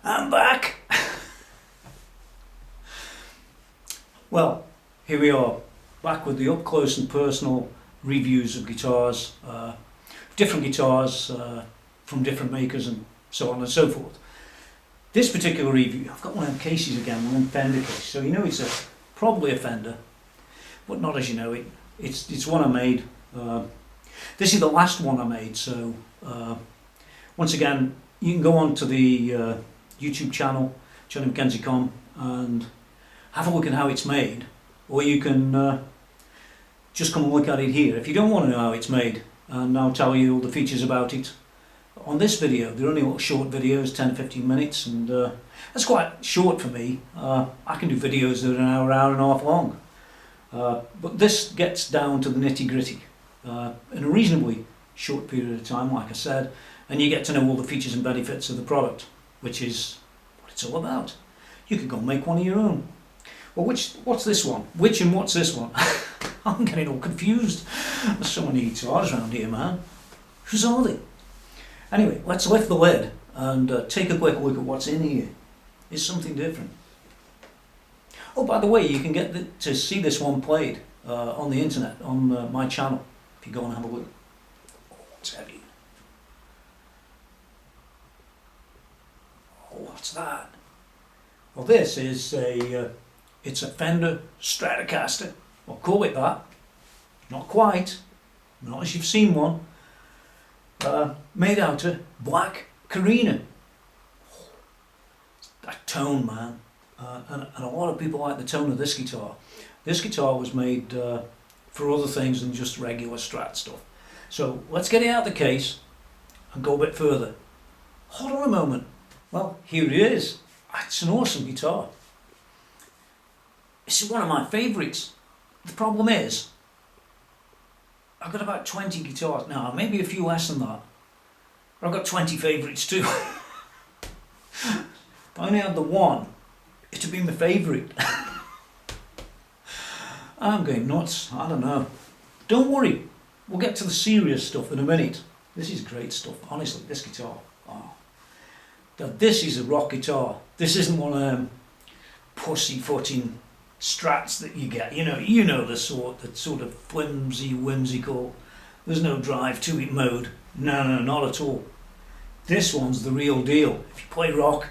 I'm back! Well, here we are, back with the up close and personal reviews of guitars, different guitars from different makers and so on and so forth. This particular review, I've got one of them cases again, one of them Fender case, so you know it's probably a Fender, but not as you know it. It's one I made. This is the last one I made, so once again, you can go on to the YouTube channel, B Mckenzie, and have a look at how it's made, or you can just come and look at it here if you don't want to know how it's made, and I'll tell you all the features about it on this video. They're only little short videos, 10-15 minutes, and that's quite short for me. I can do videos that are an hour and a half long, but this gets down to the nitty-gritty in a reasonably short period of time, like I said, and you get to know all the features and benefits of the product, which is what it's all about. You could go and make one of your own. Well, what's this one? Which and what's this one? I'm getting all confused. There's so many guitars around here, man. Whose are they? Anyway, let's lift the lid and take a quick look at what's in here. It's something different. Oh, by the way, you can get to see this one played on the internet, on my channel, if you go and have a look. Oh, it's heavy. Oh, what's that? Well, this is it's a Fender Stratocaster. I'll call it that. Not quite. Not as you've seen one. Made out of Black Korina. That tone, man. And a lot of people like the tone of this guitar. This guitar was made for other things than just regular Strat stuff. So let's get it out of the case and go a bit further. Hold on a moment. Well, here it is. It's an awesome guitar. This is one of my favourites. The problem is, I've got about 20 guitars now, maybe a few less than that. But I've got 20 favourites too. If I only had the one, it'd be my favourite. I'm going nuts, I don't know. Don't worry, we'll get to the serious stuff in a minute. This is great stuff, honestly, this guitar. Oh. Now, this is a rock guitar. This isn't one of them pussyfooting Strats that you get. You know the sort of flimsy, whimsical, there's no drive to it mode. No, not at all. This one's the real deal. If you play rock,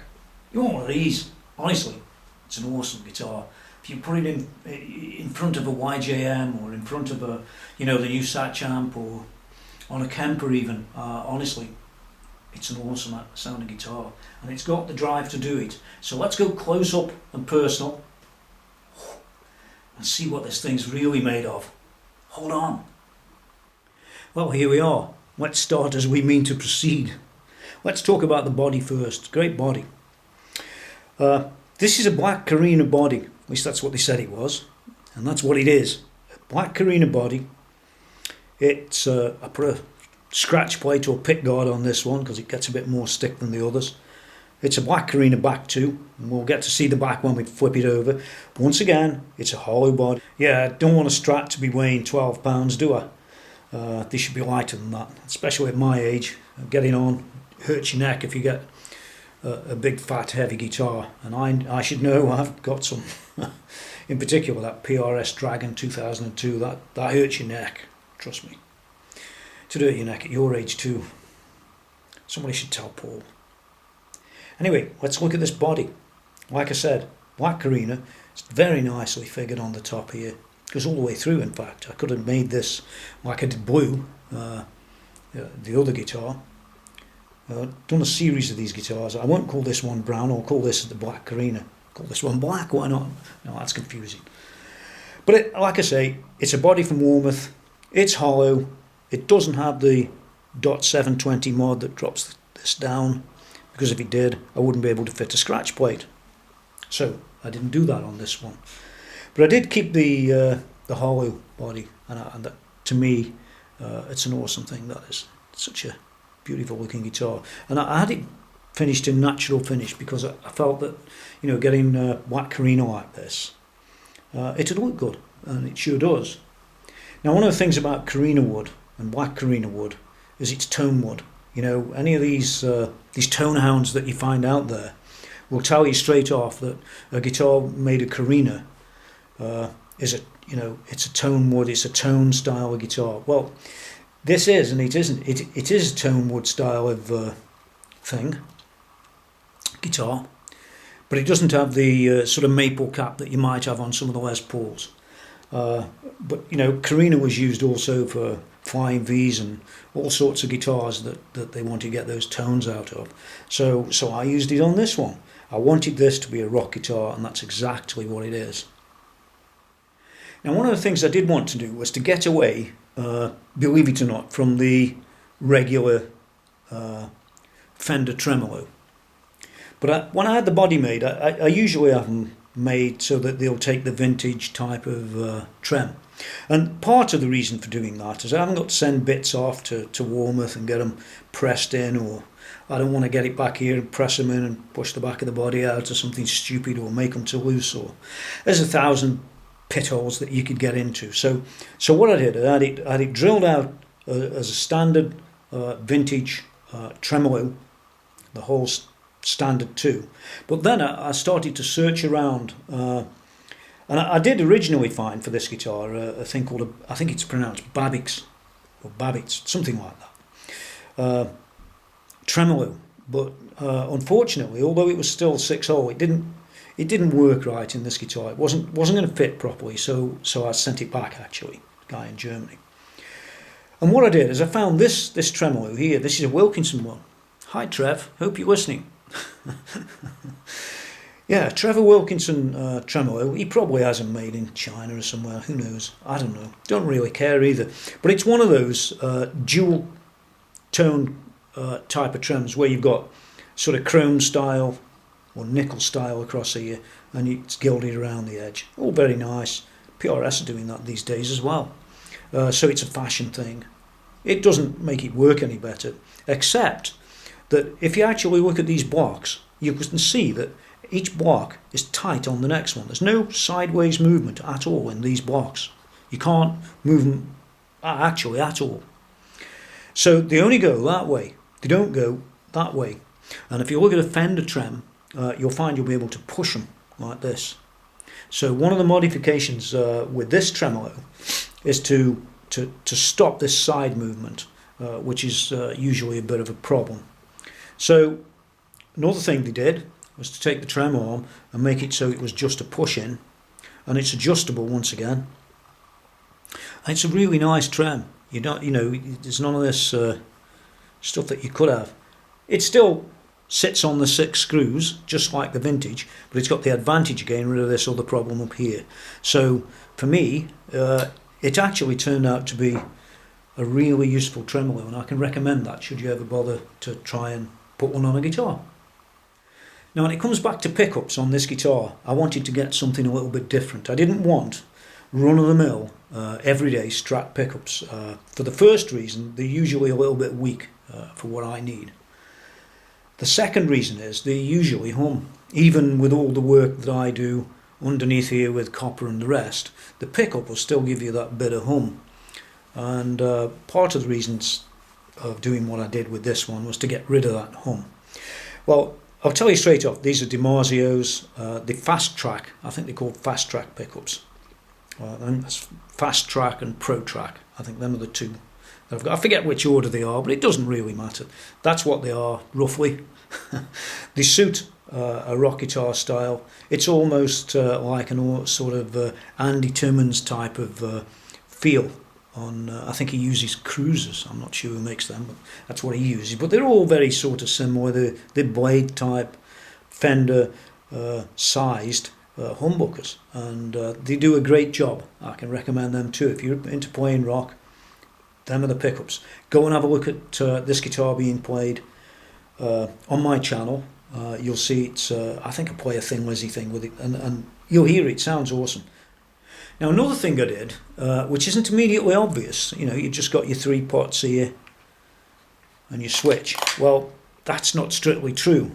you want one of these. Honestly, it's an awesome guitar. If you put it in front of a YJM or in front of a, the new Satch amp or on a Kemper even, honestly, it's an awesome sounding guitar, and it's got the drive to do it. So let's go close up and personal and see what this thing's really made of. Hold on. Well, here we are. Let's start as we mean to proceed. Let's talk about the body first. Great body. This is a Black Korina body. At least that's what they said it was, and that's what it is. A Black Korina body. It's I put a scratch plate or pick guard on this one because it gets a bit more stick than the others. It's a Black Korina back too, and we'll get to see the back when we flip it over. Once again, it's a hollow body. Yeah, I don't want a Strat to be weighing 12 pounds, do I? They should be lighter than that, especially at my age. Getting on hurts your neck if you get a big fat heavy guitar, and I should know. I've got some in particular that PRS Dragon 2002. That hurts your neck, trust me. To hurt your neck at your age too. Somebody should tell Paul. Anyway, let's look at this body. Like I said, Black Korina. It's very nicely figured on the top here. It goes all the way through, in fact. I could have made this like I did blue, the other guitar. Done a series of these guitars. I won't call this one brown, I'll call this the Black Korina. Call this one black, why not? No, that's confusing. But like I say, it's a body from Warmouth. It's hollow. It doesn't have the .720 mod that drops this down, because if it did, I wouldn't be able to fit a scratch plate. So I didn't do that on this one. But I did keep the hollow body, and that, to me, it's an awesome thing. That is such a beautiful looking guitar. And I had it finished in natural finish because I felt that, getting Black Korina like this, it'd look good, and it sure does. Now, one of the things about Korina wood and Black Korina wood is its tone wood. Any of these tone hounds that you find out there, will tell you straight off that a guitar made of Korina is a, it's a tone wood, it's a tone style of guitar. Well, this is, and it isn't. It is a tone wood style of guitar, but it doesn't have the sort of maple cap that you might have on some of the Les Pauls. But Korina was used also for Flying V's and all sorts of guitars that they want to get those tones out of. So I used it on this one. I wanted this to be a rock guitar, and that's exactly what it is. Now, one of the things I did want to do was to get away, believe it or not, from the regular Fender Tremolo. But when I had the body made, I usually have them made so that they'll take the vintage type of trem. And part of the reason for doing that is I haven't got to send bits off to Warmouth and get them pressed in, or I don't want to get it back here and press them in and push the back of the body out or something stupid, or make them too loose, or there's 1,000 pit holes that you could get into. So what I did, I had it drilled out as a standard vintage tremolo, the whole standard too. But then I started to search around, and I did originally find for this guitar a thing called, I think it's pronounced Babbix, or Babbitz, something like that, tremolo. But unfortunately, although it was still 6-hole, it didn't work right in this guitar. It wasn't going to fit properly, so I sent it back, actually, guy in Germany. And what I did is I found this tremolo here. This is a Wilkinson one. Hi Trev, hope you're listening. Yeah, Trevor Wilkinson tremolo. He probably has them made in China or somewhere, who knows, I don't know, don't really care either. But it's one of those dual tone type of trems where you've got sort of chrome style or nickel style across here, and it's gilded around the edge. All very nice. PRS are doing that these days as well. So it's a fashion thing. It doesn't make it work any better, except that if you actually look at these blocks, you can see that each block is tight on the next one. There's no sideways movement at all in these blocks. You can't move them actually at all. So they only go that way. They don't go that way. And if you look at a Fender trem, you'll find you'll be able to push them like this. So one of the modifications with this tremolo is to stop this side movement, which is usually a bit of a problem. So another thing they did was to take the trem arm and make it so it was just a push in, and it's adjustable once again. And it's a really nice trem. There's none of this stuff that you could have. It still sits on the 6 screws just like the vintage, but it's got the advantage of getting rid of this other problem up here. So for me, it actually turned out to be a really useful tremolo, and I can recommend that should you ever bother to try and put one on a guitar. Now when it comes back to pickups on this guitar, I wanted to get something a little bit different. I didn't want run-of-the-mill everyday Strat pickups. For the first reason, they're usually a little bit weak for what I need. The second reason is they usually hum. Even with all the work that I do underneath here with copper and the rest, the pickup will still give you that bit of hum. And part of the reasons of doing what I did with this one was to get rid of that hum. Well, I'll tell you straight off, these are DiMarzio's, the Fast Track. I think they're called Fast Track pickups. That's Fast Track and Pro Track. I think them are the two that I've got. I forget which order they are, but it doesn't really matter. That's what they are, roughly. They suit a rock guitar style. It's almost like an sort of Andy Timmons type of feel. I think he uses Cruisers. I'm not sure who makes them, but that's what he uses. But they're all very sort of similar. They're blade type, Fender sized humbuckers, and they do a great job. I can recommend them too. If you're into playing rock, them are the pickups. Go and have a look at this guitar being played on my channel. You'll see it's, I think I play a Thin Lizzy thing with it, and you'll hear it. It sounds awesome. Now another thing I did, which isn't immediately obvious, you've just got your 3 pots here and your switch. Well, that's not strictly true.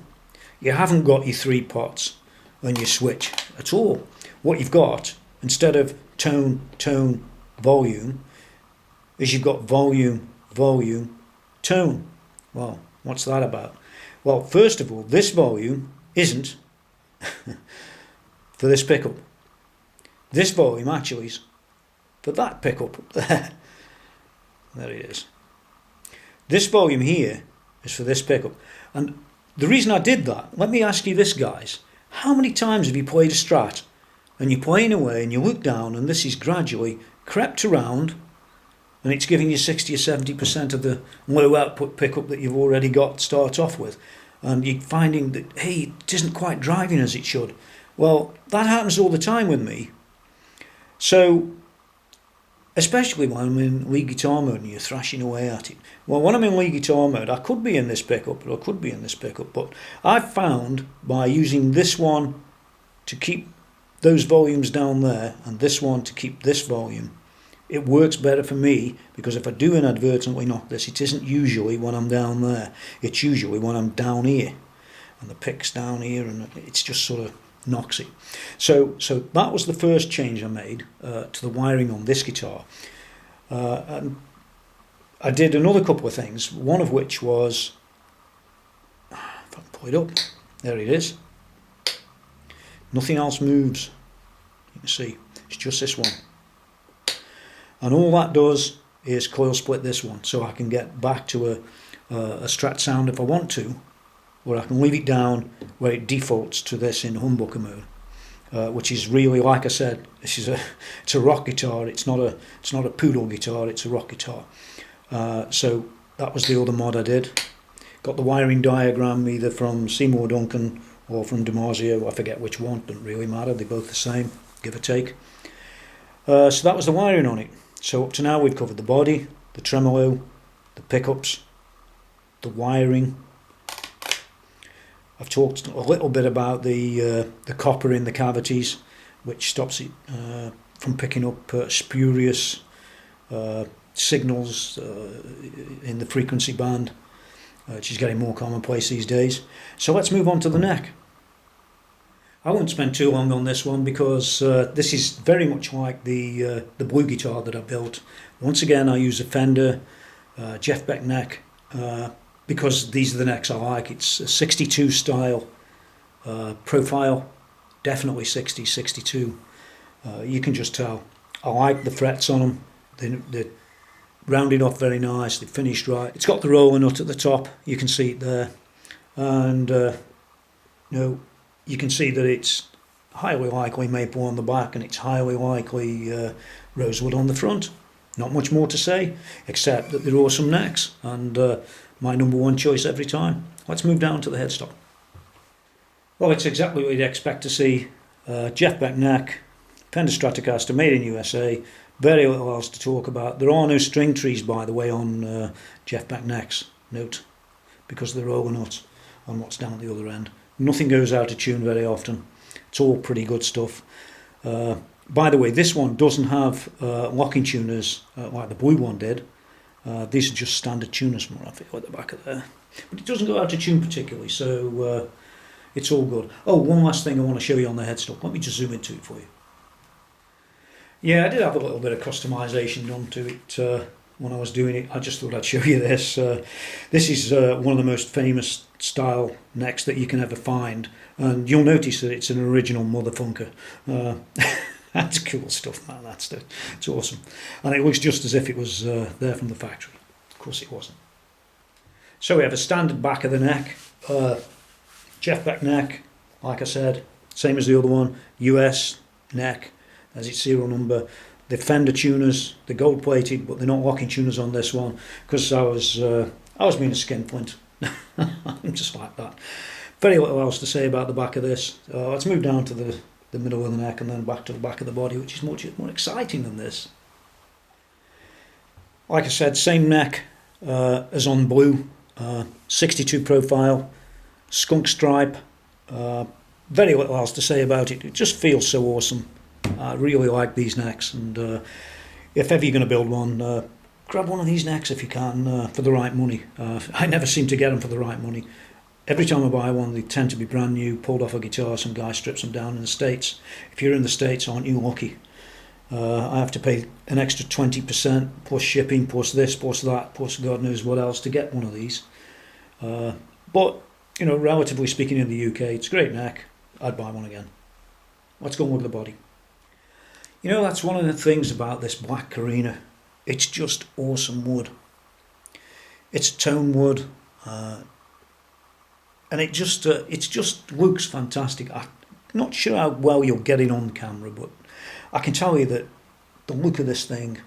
You haven't got your 3 pots and your switch at all. What you've got, instead of tone, tone, volume, is you've got volume, volume, tone. Well, what's that about? Well, first of all, this volume isn't for this pickup. This volume actually is for that pickup there. There it is. This volume here is for this pickup. And the reason I did that, let me ask you this, guys. How many times have you played a Strat and you're playing away and you look down and this is gradually crept around and it's giving you 60 or 70% of the low output pickup that you've already got to start off with, and you're finding that, hey, it isn't quite driving as it should. Well, that happens all the time with me. So, especially when I'm in lead guitar mode and you're thrashing away at it. Well, when I'm in lead guitar mode, I could be in this pickup, or I could be in this pickup, but I've found by using this one to keep those volumes down there and this one to keep this volume, it works better for me, because if I do inadvertently knock this, it isn't usually when I'm down there, it's usually when I'm down here and the pick's down here and it's just sort of knocks it. So that was the first change I made to the wiring on this guitar. And I did another couple of things, one of which was, if I can pull it up, there it is. Nothing else moves. You can see, it's just this one. And all that does is coil split this one, so I can get back to a Strat sound if I want to, or I can leave it down where it defaults to this in humbucker mode, which is really, like I said, it's a rock guitar. It's not a poodle guitar. It's a rock guitar. So that was the other mod I did. Got the wiring diagram either from Seymour Duncan or from DiMarzio. I forget which one. Doesn't really matter. They're both the same, give or take. So that was the wiring on it. So up to now we've covered the body, the tremolo, the pickups, the wiring. I've talked a little bit about the copper in the cavities, which stops it from picking up spurious signals in the frequency band, which is getting more commonplace these days. So let's move on to the neck. I won't spend too long on this one because this is very much like the blue guitar that I built. Once again, I use a Fender Jeff Beck neck because these are the necks I like. It's a 62 style profile, definitely 60, 62. You can just tell. I like the frets on them. They're rounded off very nice. They're finished right. It's got the roller nut at the top. You can see it there, and you can see that it's highly likely maple on the back and it's highly likely rosewood on the front. Not much more to say, except that they're awesome necks and my number one choice every time. Let's move down to the headstock. Well, it's exactly what you'd expect to see. Jeff Beck neck, Fender Stratocaster, made in USA. Very little else to talk about. There are no string trees, by the way, on Jeff Beck necks. Note, because of the roller nuts on what's down at the other end. Nothing goes out of tune very often. It's all pretty good stuff. By the way, this one doesn't have locking tuners like the blue one did. These are just standard tuners from what I feel at the back of there. But it doesn't go out of tune particularly, so it's all good. Oh, one last thing I want to show you on the headstock. Let me just zoom into it for you. Yeah, I did have a little bit of customization done to it when I was doing it. I just thought I'd show you this. This is one of the most famous style necks that you can ever find, and you'll notice that it's an original motherfunker. That's cool stuff, man. It's awesome, and it looks just as if it was there from the factory. Of course it wasn't. So we have a standard back of the neck, Jeff Beck neck, like I said, same as the other one, US neck, as its serial number. The Fender tuners, they're gold plated, but they're not locking tuners on this one because I was being a skinflint. I'm just like that. Very little else to say about the back of this. Let's move down to the middle of the neck and then back to the back of the body, which is much more exciting than this. Like I said, same neck as on blue, 62 profile, skunk stripe. Very little else to say about it. It just feels so awesome. I really like these necks, and if ever you're going to build one, grab one of these necks if you can for the right money. I never seem to get them for the right money. Every time I buy one, they tend to be brand new, pulled off a guitar. Some guy strips them down in the States. If you're in the States, aren't you lucky? I have to pay an extra 20% plus shipping, plus this, plus that, plus God knows what else to get one of these. But relatively speaking, in the UK, it's a great neck. I'd buy one again. Let's go on with the body. You know, that's one of the things about this Black Korina. It's just awesome wood. It's tone wood, and it just looks fantastic. I'm not sure how well you'll get it on camera, but I can tell you that the look of this thing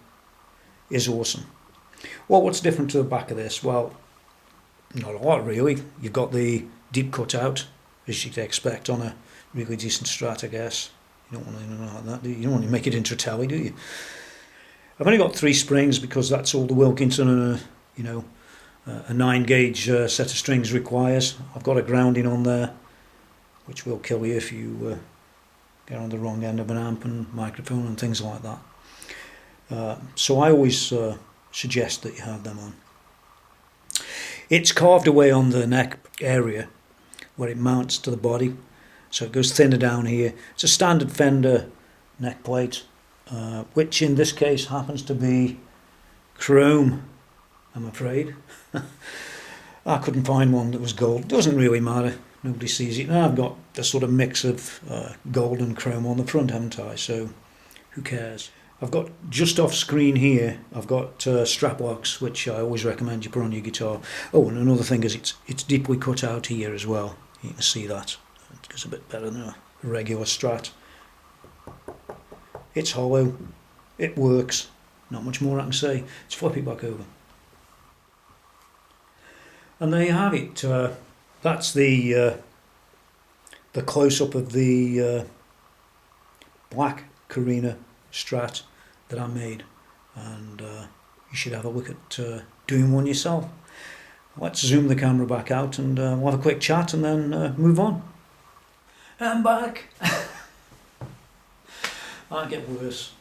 is awesome. Well, what's different to the back of this? Well, not a lot really. You've got the deep cutout, as you'd expect on a really decent Strat, I guess. You don't want anything like that, do you? You don't want to make it into a telly, do you? I've only got 3 springs because that's all the Wilkinson and a 9 gauge set of strings requires. I've got a grounding on there, which will kill you if you get on the wrong end of an amp and microphone and things like that. So I always suggest that you have them on. It's carved away on the neck area where it mounts to the body, so it goes thinner down here. It's a standard Fender neck plate, which in this case happens to be chrome, I'm afraid. I couldn't find one that was gold. It doesn't really matter, nobody sees it. Now I've got a sort of mix of gold and chrome on the front, haven't I? So who cares? I've got just off screen here, I've got strap locks, which I always recommend you put on your guitar. Oh, and another thing is it's deeply cut out here as well. You can see that. It's a bit better than a regular Strat. It's hollow. It works. Not much more I can say. Let's flip it back over. And there you have it. That's the close-up of the Black Korina Strat that I made, and you should have a look at doing one yourself. Let's zoom the camera back out and we'll have a quick chat and then move on. I'm back. I'll get worse.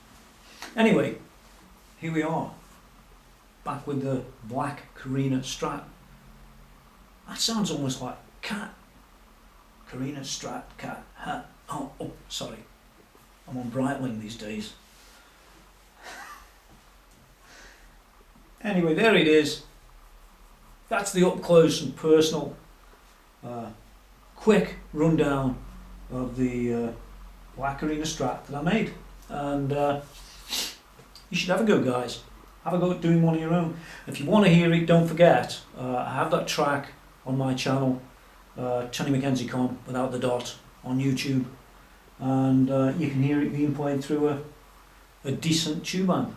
Anyway, here we are, back with the Black Korina Strat. That sounds almost like cat. Korina Strat, cat, hat. Oh, sorry. I'm on Breitling these days. Anyway, there it is. That's the up close and personal quick rundown of the Black Korina Strat that I made. And you should have a go, guys. Have a go at doing one of your own. If you want to hear it, don't forget, I have that track on my channel, Tony Mckenzie Com, without the dot, on YouTube. And you can hear it being played through a decent tube amp,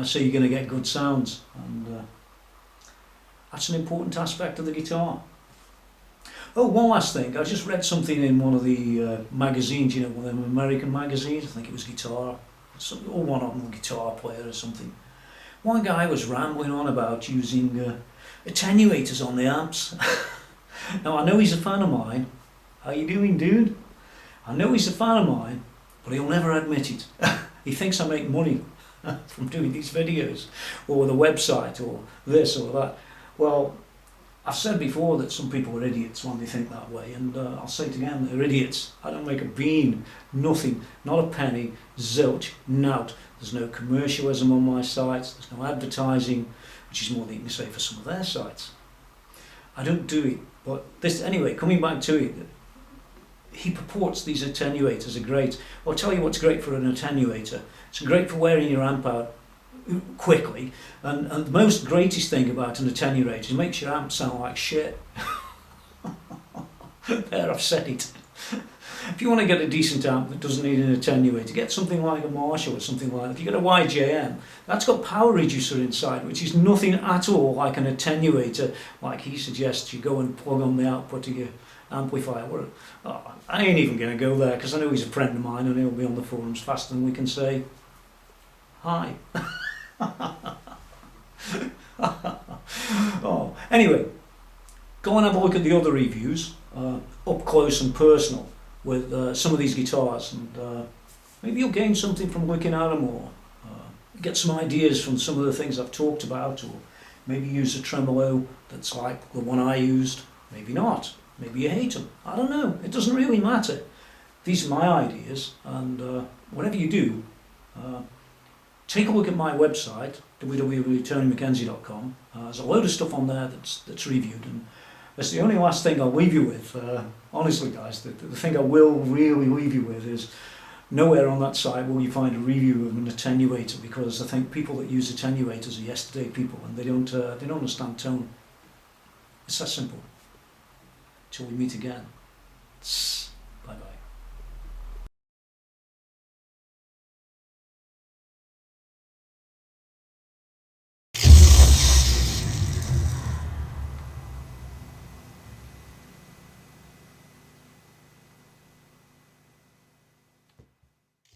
so you're going to get good sounds, and that's an important aspect of the guitar. Oh, one last thing, I just read something in one of the magazines, you know, one of them American magazines, I think it was Guitar, or one of them, Guitar Player or something. One guy was rambling on about using attenuators on the amps. Now I know he's a fan of mine. How you doing, dude? I know he's a fan of mine, but he'll never admit it. He thinks I make money from doing these videos, or with a website, or this or that. Well, I've said before that some people are idiots when they think that way, and I'll say it again, they're idiots. I don't make a bean, nothing, not a penny, zilch, nout. There's no commercialism on my sites, there's no advertising, which is more than you can say for some of their sites. I don't do it, but this, anyway, coming back to it, he purports these attenuators are great. Well, I'll tell you what's great for an attenuator. It's great for wearing your amp out quickly, and the most greatest thing about an attenuator is it makes your amp sound like shit. There, I've said it. If you want to get a decent amp that doesn't need an attenuator, get something like a Marshall or something like that. If you get a YJM, that's got power reducer inside, which is nothing at all like an attenuator, like he suggests you go and plug on the output of your amplifier. Oh, I ain't even going to go there because I know he's a friend of mine and he'll be on the forums faster than we can say hi. Oh, anyway, go and have a look at the other reviews, up close and personal, with some of these guitars, and maybe you'll gain something from looking at them, or get some ideas from some of the things I've talked about, or maybe use a tremolo that's like the one I used, maybe not, maybe you hate them, I don't know, it doesn't really matter. These are my ideas, and whatever you do, take a look at my website, www.tonymckenzie.com. There's a load of stuff on there that's reviewed, and That's the only last thing I'll leave you with. Honestly, guys, the thing I will really leave you with is nowhere on that site will you find a review of an attenuator, because I think people that use attenuators are yesterday people, and they don't understand tone. It's that simple. Till we meet again.